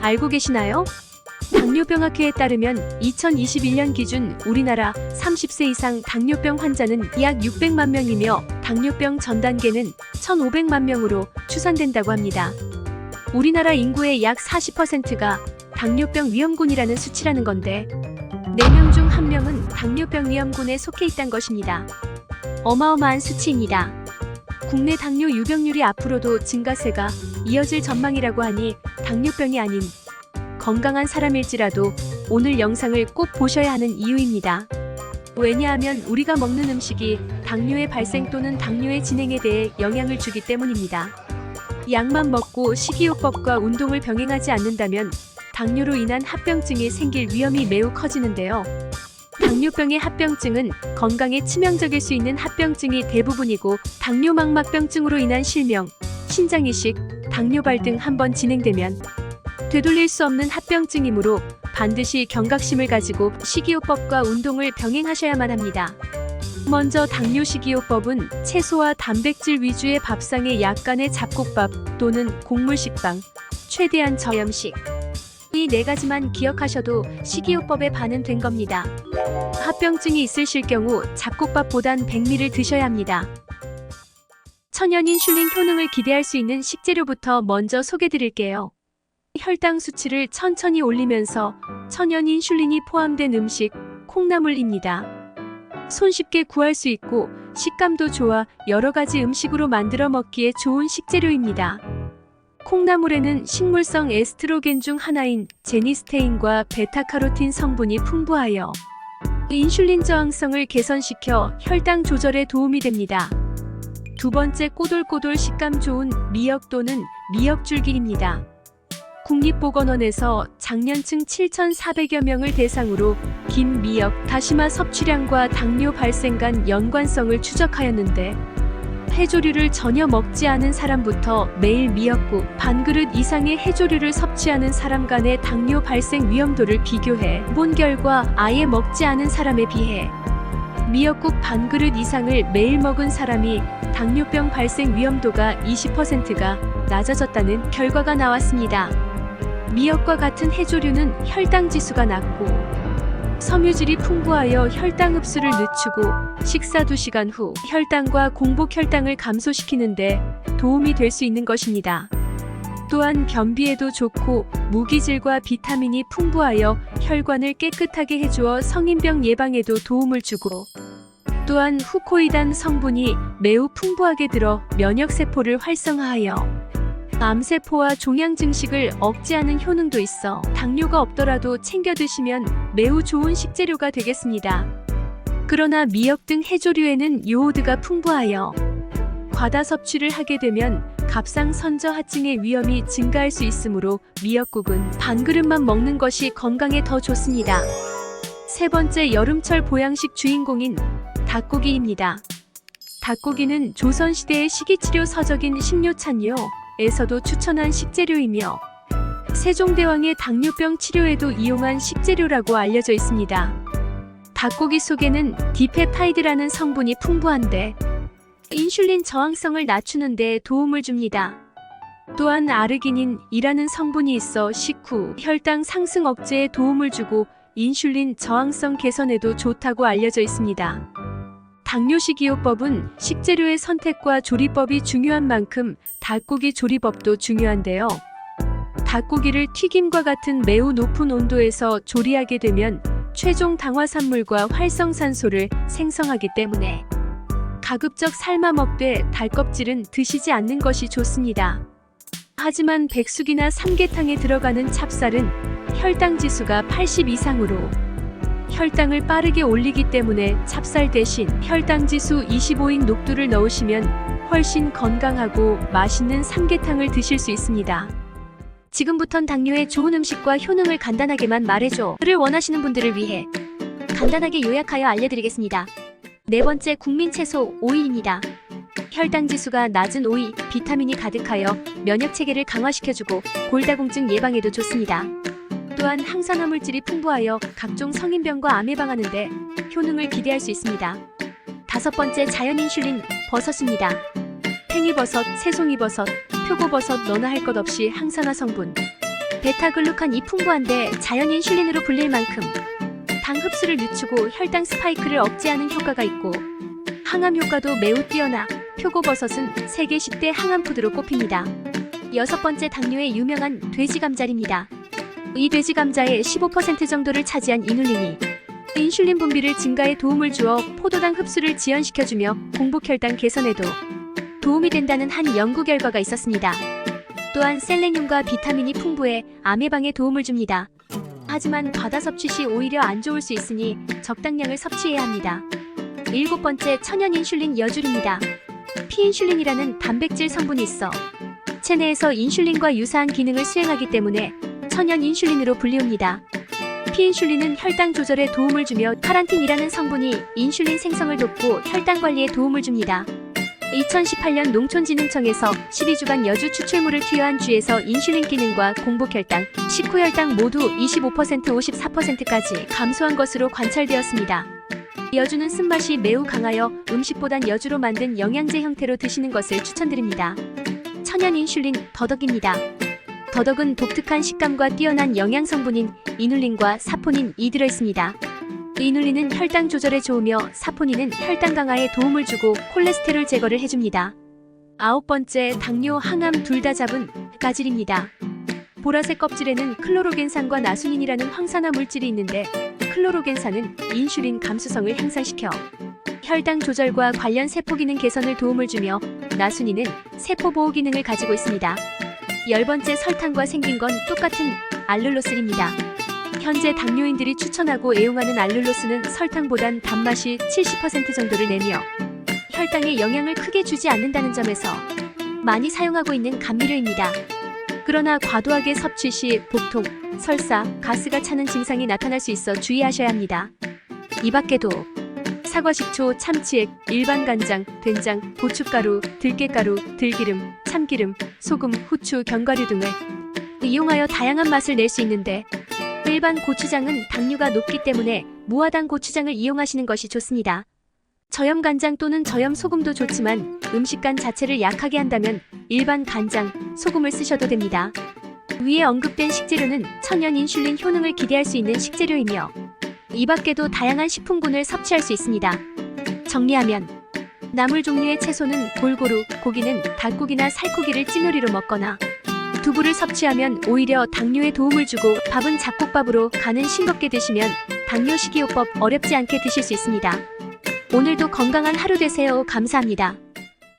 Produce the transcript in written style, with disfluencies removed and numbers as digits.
알고 계시나요? 당뇨병학회에 따르면 2021년 기준 우리나라 30세 이상 당뇨병 환자는 약 600만 명이며 당뇨병 전 단계는 1,500만 명으로 추산된다고 합니다. 우리나라 인구의 약 40%가 당뇨병 위험군이라는 수치라는 건데 4명 중 1명은 당뇨병 위험군에 속해 있다는 것입니다. 어마어마한 수치입니다. 국내 당뇨 유병률이 앞으로도 증가세가 이어질 전망이라고 하니 당뇨병이 아닌 건강한 사람일지라도 오늘 영상을 꼭 보셔야 하는 이유입니다. 왜냐하면 우리가 먹는 음식이 당뇨의 발생 또는 당뇨의 진행에 대해 영향을 주기 때문입니다. 약만 먹고 식이요법과 운동을 병행하지 않는다면 당뇨로 인한 합병증이 생길 위험이 매우 커지는데요. 당뇨병의 합병증은 건강에 치명적일 수 있는 합병증이 대부분이고 당뇨망막병증으로 인한 실명, 신장이식, 당뇨발 등 한번 진행되면 되돌릴 수 없는 합병증이므로 반드시 경각심을 가지고 식이요법과 운동을 병행하셔야만 합니다. 먼저 당뇨 식이요법은 채소와 단백질 위주의 밥상에 약간의 잡곡밥 또는 곡물식빵, 최대한 저염식 이 4가지만 기억하셔도 식이요법에 반은 된 겁니다. 합병증이 있으실 경우 잡곡밥보단 백미를 드셔야 합니다. 천연 인슐린 효능을 기대할 수 있는 식재료부터 먼저 소개드릴게요. 혈당 수치를 천천히 올리면서 천연 인슐린이 포함된 음식, 콩나물입니다. 손쉽게 구할 수 있고 식감도 좋아 여러가지 음식으로 만들어 먹기에 좋은 식재료입니다. 콩나물에는 식물성 에스트로겐 중 하나인 제니스테인과 베타카로틴 성분이 풍부하여 인슐린 저항성을 개선시켜 혈당 조절에 도움이 됩니다. 두 번째, 꼬들꼬들 식감 좋은 미역 또는 미역줄기입니다. 국립보건원에서 장년층 7,400여 명을 대상으로 긴 미역, 다시마 섭취량과 당뇨 발생 간 연관성을 추적하였는데 해조류를 전혀 먹지 않은 사람부터 매일 미역국 반그릇 이상의 해조류를 섭취하는 사람 간의 당뇨 발생 위험도를 비교해 본 결과 아예 먹지 않은 사람에 비해 미역국 반그릇 이상을 매일 먹은 사람이 당뇨병 발생 위험도가 20%가 낮아졌다는 결과가 나왔습니다. 미역과 같은 해조류는 혈당 지수가 낮고 섬유질이 풍부하여 혈당 흡수를 늦추고 식사 2시간 후 혈당과 공복 혈당을 감소시키는데 도움이 될 수 있는 것입니다. 또한 변비에도 좋고 무기질과 비타민이 풍부하여 혈관을 깨끗하게 해주어 성인병 예방에도 도움을 주고 또한 후코이단 성분이 매우 풍부하게 들어 면역세포를 활성화하여 암세포와 종양 증식을 억제하는 효능도 있어 당뇨가 없더라도 챙겨 드시면 매우 좋은 식재료가 되겠습니다. 그러나 미역 등 해조류에는 요오드가 풍부하여 과다 섭취를 하게 되면 갑상선저하증의 위험이 증가할 수 있으므로 미역국은 반그릇만 먹는 것이 건강에 더 좋습니다. 세 번째, 여름철 보양식 주인공인 닭고기입니다. 닭고기는 조선시대의 식이치료 서적인 식료찬요에서도 추천한 식재료이며 세종대왕의 당뇨병 치료에도 이용한 식재료라고 알려져 있습니다. 닭고기 속에는 디페파이드라는 성분이 풍부한데 인슐린 저항성을 낮추는 데 도움을 줍니다. 또한 아르기닌이라는 성분이 있어 식후 혈당 상승 억제에 도움을 주고 인슐린 저항성 개선에도 좋다고 알려져 있습니다. 당뇨 식이요법은 식재료의 선택과 조리법이 중요한 만큼 닭고기 조리법도 중요한데요. 닭고기를 튀김과 같은 매우 높은 온도에서 조리하게 되면 최종 당화산물과 활성산소를 생성하기 때문에 가급적 삶아 먹되 닭껍질은 드시지 않는 것이 좋습니다. 하지만 백숙이나 삼계탕에 들어가는 찹쌀은 혈당 지수가 80 이상으로 혈당을 빠르게 올리기 때문에 찹쌀 대신 혈당 지수 25인 녹두를 넣으시면 훨씬 건강하고 맛있는 삼계탕을 드실 수 있습니다. 지금부턴 당뇨의 좋은 음식과 효능을 간단하게만 말해줘를 원하시는 분들을 위해 간단하게 요약하여 알려드리겠습니다. 네 번째, 국민 채소 오이입니다. 혈당 지수가 낮은 오이, 비타민이 가득하여 면역 체계를 강화시켜주고 골다공증 예방에도 좋습니다. 또한 항산화 물질이 풍부하여 각종 성인병과 암 예방하는 데 효능을 기대할 수 있습니다. 다섯 번째, 자연 인슐린 버섯입니다. 팽이버섯, 새송이버섯, 표고버섯 너나 할 것 없이 항산화 성분 베타글루칸이 풍부한데 자연 인슐린으로 불릴 만큼 당 흡수를 늦추고 혈당 스파이크를 억제하는 효과가 있고 항암 효과도 매우 뛰어나 표고버섯은 세계 10대 항암 푸드로 꼽힙니다. 6번째, 당뇨의 유명한 돼지감자입니다. 이 돼지감자의 15% 정도를 차지한 이눌린이 인슐린 분비를 증가에 도움을 주어 포도당 흡수를 지연시켜주며 공복혈당 개선에도 도움이 된다는 한 연구 결과가 있었습니다. 또한 셀레늄과 비타민이 풍부해 암 예방에 도움을 줍니다. 하지만 과다 섭취 시 오히려 안 좋을 수 있으니 적당량을 섭취해야 합니다. 7번째, 천연 인슐린 여줄입니다. 피인슐린이라는 단백질 성분이 있어 체내에서 인슐린과 유사한 기능을 수행하기 때문에 천연 인슐린으로 불리웁니다. 피인슐린은 혈당 조절에 도움을 주며 카란틴이라는 성분이 인슐린 생성을 돕고 혈당 관리에 도움을 줍니다. 2018년 농촌진흥청에서 12주간 여주 추출물을 투여한 쥐에서 인슐린 기능과 공복혈당, 식후혈당 모두 25%, 54%까지 감소한 것으로 관찰되었습니다. 여주는 쓴맛이 매우 강하여 음식보단 여주로 만든 영양제 형태로 드시는 것을 추천드립니다. 천연 인슐린 더덕입니다. 더덕은 독특한 식감과 뛰어난 영양 성분인 이눌린과 사포닌이 들어있습니다. 이눌린은 혈당 조절에 좋으며 사포닌은 혈당 강화에 도움을 주고 콜레스테롤 제거를 해줍니다. 9번째, 당뇨, 항암 둘 다 잡은 가질입니다. 보라색 껍질에는 클로로겐산과 나수닌이라는 황산화 물질이 있는데 클로로겐산은 인슐린 감수성을 향상시켜 혈당 조절과 관련 세포 기능 개선을 도움을 주며 나수닌은 세포 보호 기능을 가지고 있습니다. 10번째, 설탕과 생긴 건 똑같은 알룰로스입니다. 현재 당뇨인들이 추천하고 애용하는 알룰로스는 설탕보단 단맛이 70% 정도를 내며 혈당에 영향을 크게 주지 않는다는 점에서 많이 사용하고 있는 감미료입니다. 그러나 과도하게 섭취 시 복통, 설사, 가스가 차는 증상이 나타날 수 있어 주의하셔야 합니다. 이 밖에도 사과식초, 참치액, 일반 간장, 된장, 고춧가루, 들깨가루, 들기름, 참기름, 소금, 후추, 견과류 등을 이용하여 다양한 맛을 낼 수 있는데 일반 고추장은 당류가 높기 때문에 무화당 고추장을 이용하시는 것이 좋습니다. 저염 간장 또는 저염 소금도 좋지만 음식간 자체를 약하게 한다면 일반 간장, 소금을 쓰셔도 됩니다. 위에 언급된 식재료는 천연 인슐린 효능을 기대할 수 있는 식재료이며 이 밖에도 다양한 식품군을 섭취할 수 있습니다. 정리하면 나물 종류의 채소는 골고루, 고기는 닭고기나 살코기를 찌요리로 먹거나 두부를 섭취하면 오히려 당뇨에 도움을 주고 밥은 잡곡밥으로 간은 싱겁게 드시면 당뇨 식이요법 어렵지 않게 드실 수 있습니다. 오늘도 건강한 하루 되세요. 감사합니다.